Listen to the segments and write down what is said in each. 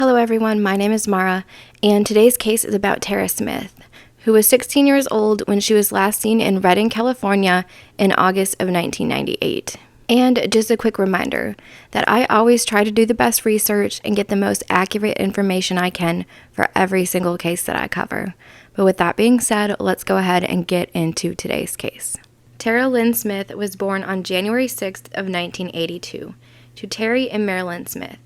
Hello everyone, my name is Mara, and today's case is about Tera Smith, who was 16 years old when she was last seen in Redding, California in August of 1998. And just a quick reminder that I always try to do the best research and get the most accurate information I can for every single case that I cover. But with that being said, let's go ahead and get into today's case. Tera Lynn Smith was born on January 6th of 1982 to Terry and Marilyn Smith.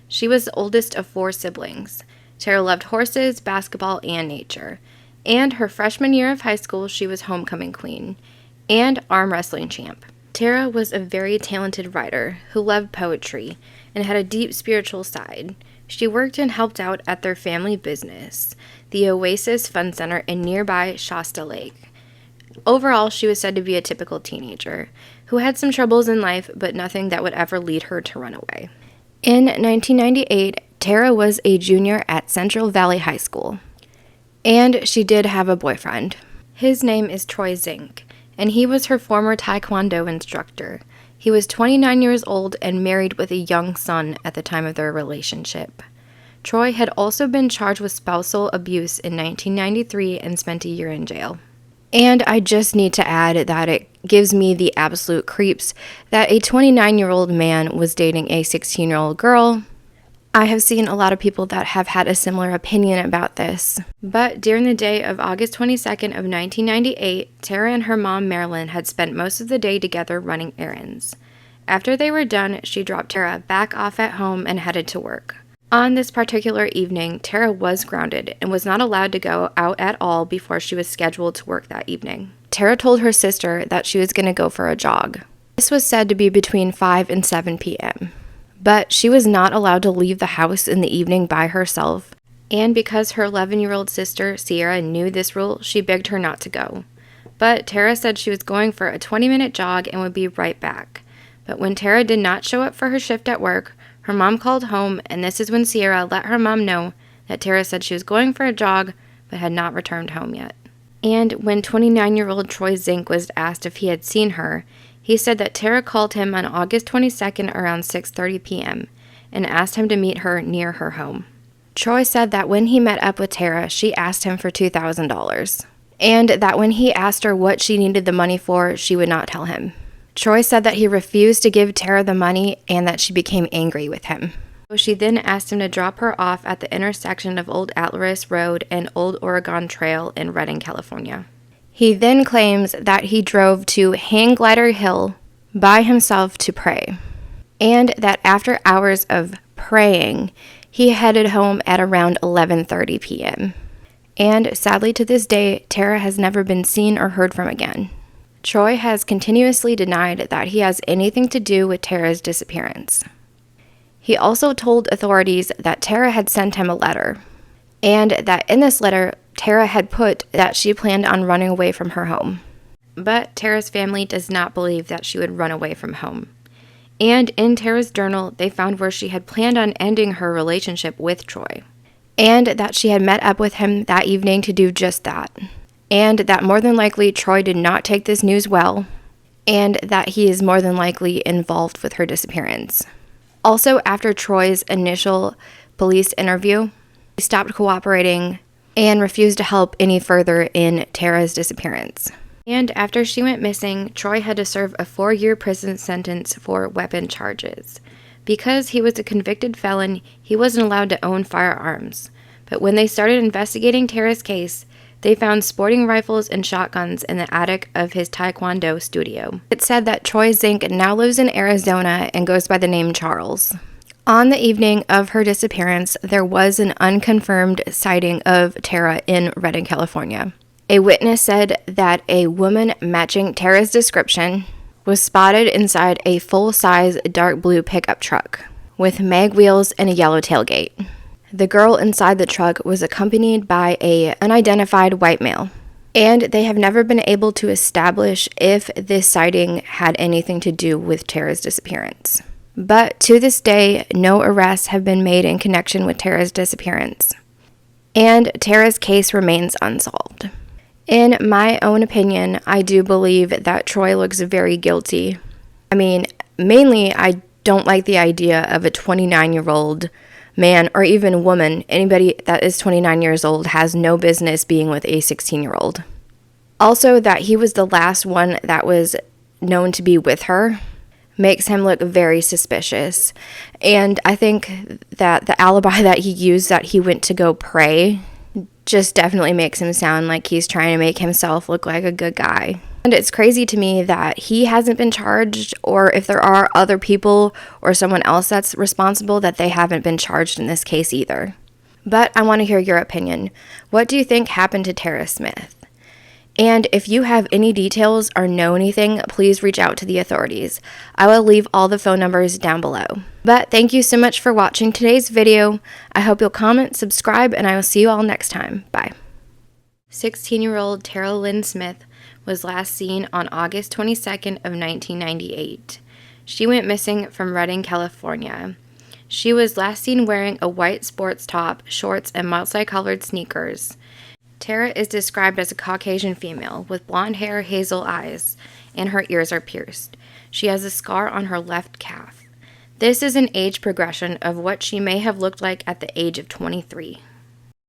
She was the oldest of 4 siblings. Tera loved horses, basketball, and nature. And her freshman year of high school, she was homecoming queen and arm wrestling champ. Tera was a very talented writer who loved poetry and had a deep spiritual side. She worked and helped out at their family business, the Oasis Fun Center in nearby Shasta Lake. Overall, she was said to be a typical teenager who had some troubles in life, but nothing that would ever lead her to run away. In 1998, Tera was a junior at Central Valley High School, and she did have a boyfriend. His name is Troy Zink, and he was her former Taekwondo instructor. He was 29 years old and married with a young son at the time of their relationship. Troy had also been charged with spousal abuse in 1993 and spent a year in jail. And I just need to add that it gives me the absolute creeps that a 29-year-old man was dating a 16-year-old girl. I have seen a lot of people that have had a similar opinion about this. But during the day of August 22nd of 1998, Tera and her mom, Marilyn, had spent most of the day together running errands. After they were done, she dropped Tera back off at home and headed to work. On this particular evening, Tera was grounded and was not allowed to go out at all before she was scheduled to work that evening. Tera told her sister that she was going to go for a jog. This was said to be between 5 and 7 p.m. But she was not allowed to leave the house in the evening by herself, and because her 11-year-old sister, Sierra, knew this rule, she begged her not to go. But Tera said she was going for a 20-minute jog and would be right back. But when Tera did not show up for her shift at work, her mom called home, and this is when Sierra let her mom know that Tera said she was going for a jog but had not returned home yet. And when 29-year-old Troy Zink was asked if he had seen her, he said that Tera called him on August 22nd around 6:30 p.m. and asked him to meet her near her home. Troy said that when he met up with Tera, she asked him for $2,000, and that when he asked her what she needed the money for, she would not tell him. Troy said that he refused to give Tera the money and that she became angry with him. She then asked him to drop her off at the intersection of Old Atlas Road and Old Oregon Trail in Redding, California. He then claims that he drove to Hang Glider Hill by himself to pray, and that after hours of praying, he headed home at around 11:30 p.m. And sadly to this day, Tera has never been seen or heard from again. Troy has continuously denied that he has anything to do with Tera's disappearance. He also told authorities that Tera had sent him a letter, and that in this letter, Tera had put that she planned on running away from her home. But Tera's family does not believe that she would run away from home. And in Tera's journal, they found where she had planned on ending her relationship with Troy, and that she had met up with him that evening to do just that. And that more than likely Troy did not take this news well, and that he is more than likely involved with her disappearance. Also, after Troy's initial police interview, he stopped cooperating and refused to help any further in Tera's disappearance. And after she went missing, Troy had to serve a 4-year prison sentence for weapon charges. Because he was a convicted felon, he wasn't allowed to own firearms. But when they started investigating Tera's case, they found sporting rifles and shotguns in the attic of his Taekwondo studio. It said that Troy Zink now lives in Arizona and goes by the name Charles. On the evening of her disappearance, there was an unconfirmed sighting of Tera in Redding, California. A witness said that a woman matching Tera's description was spotted inside a full-size dark blue pickup truck with mag wheels and a yellow tailgate. The girl inside the truck was accompanied by an unidentified white male, and they have never been able to establish if this sighting had anything to do with Tera's disappearance. But to this day, no arrests have been made in connection with Tera's disappearance, and Tera's case remains unsolved. In my own opinion, I do believe that Troy looks very guilty. I mean, mainly I don't like the idea of a 29-year-old man or even woman, anybody that is 29 years old has no business being with a 16-year-old. Also, that he was the last one that was known to be with her makes him look very suspicious. And I think that the alibi that he used, that he went to go pray, just definitely makes him sound like he's trying to make himself look like a good guy. And it's crazy to me that he hasn't been charged, or if there are other people or someone else that's responsible, that they haven't been charged in this case either. But I want to hear your opinion. What do you think happened to Tera Smith? And if you have any details or know anything, please reach out to the authorities. I will leave all the phone numbers down below. But thank you so much for watching today's video. I hope you'll comment, subscribe, and I will see you all next time. Bye. 16-year-old Tera Lynn Smith was last seen on August 22nd of 1998. She went missing from Redding, California. She was last seen wearing a white sports top, shorts, and multicolored sneakers. Tera is described as a Caucasian female with blonde hair, hazel eyes, and her ears are pierced. She has a scar on her left calf. This is an age progression of what she may have looked like at the age of 23.